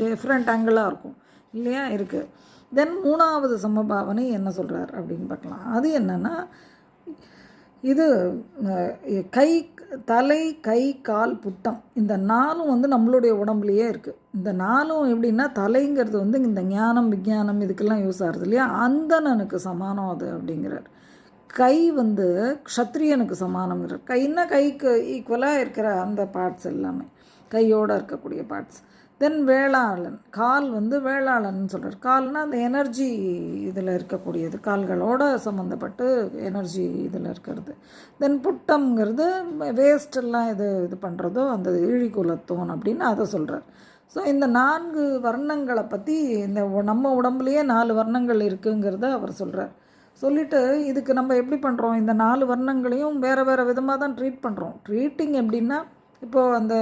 Different ஆங்கிளாக இருக்கும் இல்லையா, இருக்குது. தென் 3வது சமபாவனை என்ன சொல்கிறார் அப்படின்னு பார்க்கலாம். அது என்னென்னா, இது கை, தலை, கை, கால், புட்டம் இந்த 4ம் வந்து நம்மளுடைய உடம்புலையே இருக்குது. இந்த 4ம் எப்படின்னா, தலைங்கிறது வந்து இந்த ஞானம் விஞ்ஞானம் இதுக்கெல்லாம் யூஸ் ஆகுது இல்லையா, அந்தணனுக்கு சமானம் அது அப்படிங்கிறார். கை வந்து க்ஷத்ரியனுக்கு சமானம்ங்கிறார். கைன்னா கைக்கு ஈக்குவலாக இருக்கிற அந்த பார்ட்ஸ் எல்லாமே, கையோடு இருக்கக்கூடிய பார்ட்ஸ். தென் வேளாளன், கால் வந்து வேளாளன் சொல்கிறார். கால்னால் அந்த எனர்ஜி இதில் இருக்கக்கூடியது, கால்களோடு சம்மந்தப்பட்டு எனர்ஜி இதில் இருக்கிறது. தென் புட்டம்ங்கிறது வேஸ்டெல்லாம் இது பண்ணுறதோ அந்த இழிகுலத்தோன் அப்படின்னு அதை சொல்கிறார். ஸோ இந்த 4 வர்ணங்களை பற்றி, இந்த நம்ம உடம்புலையே 4 வர்ணங்கள் இருக்குங்கிறத அவர் சொல்கிறார். சொல்லிவிட்டு இதுக்கு நம்ம எப்படி பண்ணுறோம், இந்த 4 வர்ணங்களையும் வேறு வேறு விதமாக தான் ட்ரீட் பண்ணுறோம். ட்ரீட்டிங் எப்படின்னா, இப்போது அந்த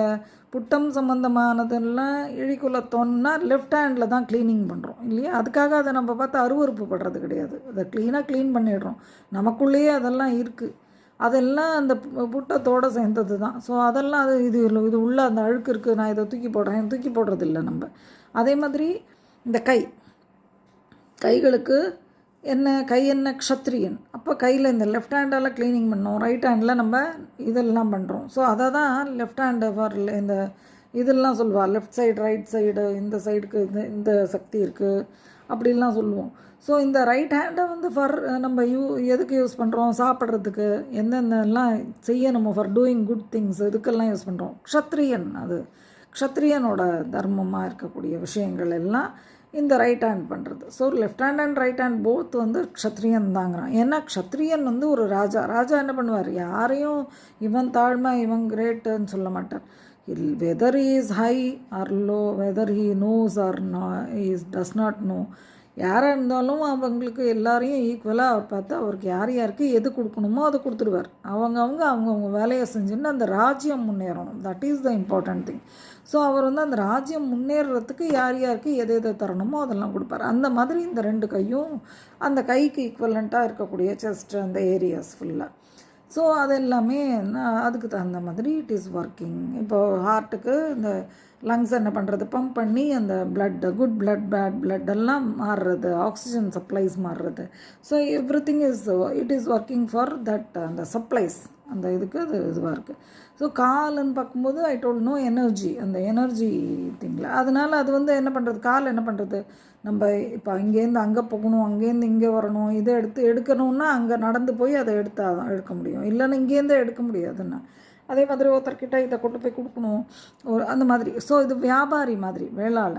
புட்டம் சம்மந்தமானதெல்லாம் இழிக்குலத்தோன்னா லெஃப்ட் ஹேண்டில் தான் க்ளீனிங் பண்ணுறோம் இல்லையா, அதுக்காக அதை நம்ம பார்த்து அருவறுப்பு படுறது கிடையாது. அதை க்ளீன் பண்ணிடுறோம். நமக்குள்ளேயே அதெல்லாம் இருக்குது, அதெல்லாம் அந்த புட்டத்தோடு சேர்ந்தது தான். ஸோ அதெல்லாம் இது உள்ளே அந்த அழுக்கு இருக்குது, நான் இதை தூக்கி போடுறது இல்லை நம்ம. அதே மாதிரி இந்த கைகளுக்கு கை என்ன க்ஷத்ரியன். அப்போ கையில் இந்த லெஃப்ட் ஹேண்டால் க்ளீனிங் பண்ணோம், ரைட் ஹேண்டில் நம்ம இதெல்லாம் பண்ணுறோம். ஸோ அதை தான் லெஃப்ட் ஹேண்டு ஃபார் இந்த இதெல்லாம் சொல்லுவாள், லெஃப்ட் சைடு ரைட் சைடு, இந்த சைடுக்கு இந்த சக்தி இருக்குது அப்படிலாம் சொல்லுவோம். ஸோ இந்த ரைட் ஹேண்டை வந்து ஃபார் நம்ம எதுக்கு யூஸ் பண்ணுறோம், சாப்பிட்றதுக்கு எந்தெந்தெல்லாம் செய்யணுமோ ஃபார் டூயிங் குட் திங்ஸ் இதுக்கெல்லாம் யூஸ் பண்ணுறோம். க்ஷத்ரியன், அது க்ஷத்ரியனோட தர்மமாக இருக்கக்கூடிய விஷயங்கள் எல்லாம் இந்த ரைட் ஹேண்ட் பண்ணுறது. So left hand and right hand both வந்து க்ஷத்ரியன் தாங்கிறான். ஏன்னா க்ஷத்ரியன் வந்து ஒரு ராஜா என்ன பண்ணுவார், யாரையும் இவன் தாழ்மை இவன் கிரேட்டுன்னு சொல்ல மாட்டார். Whether he is high or low, whether he knows or does not know, யாராக இருந்தாலும் அவங்களுக்கு எல்லாரையும் ஈக்குவலாக அவர் பார்த்து அவருக்கு யாருக்கு எது கொடுக்கணுமோ அதை கொடுத்துடுவார். அவங்கவுங்க வேலையை செஞ்சுன்னு அந்த ராஜ்யம் முன்னேறணும். That is the important thing. So அவர் வந்து அந்த ராஜ்யம் முன்னேறத்துக்கு யாருக்கு எதை தரணுமோ அதெல்லாம் கொடுப்பார். அந்த மாதிரி இந்த 2 கையும் அந்த கைக்கு ஈக்குவலண்ட்டாக இருக்கக்கூடிய செஸ்ட் அந்த ஏரியாஸ் ஃபுல்லாக. ஸோ அது எல்லாமே அதுக்கு தகுந்த மாதிரி இட் இஸ் ஒர்க்கிங். இப்போது ஹார்ட்டுக்கு இந்த லங்ஸ் என்ன பண்ணுறது, பம்ப் பண்ணி அந்த குட் பிளட் பேட் பிளட் எல்லாம் மாறுறது, ஆக்சிஜன் சப்ளைஸ் மாறுறது. So everything it is working for that அந்த சப்ளைஸ் அந்த இதுக்கு அது இதுவாக இருக்குது. ஸோ கால்னு பார்க்கும்போது ஐ டோல்ட் நோ எனர்ஜி, அந்த எனர்ஜி திங்கில். அதனால் அது வந்து என்ன பண்ணுறது, கால் என்ன பண்ணுறது, நம்ம இப்போ அங்கேருந்து அங்கே போகணும், அங்கேருந்து இங்கே வரணும், இதை எடுக்கணுன்னா அங்கே நடந்து போய் அதை எடுக்க முடியும், இல்லைன்னா இங்கேருந்து எடுக்க முடியாதுன்னா. அதே மாதிரி ஒருத்தர்கிட்ட இதை கொண்டு போய் கொடுக்கணும் அந்த மாதிரி. ஸோ இது வியாபாரி மாதிரி வேளாளன்.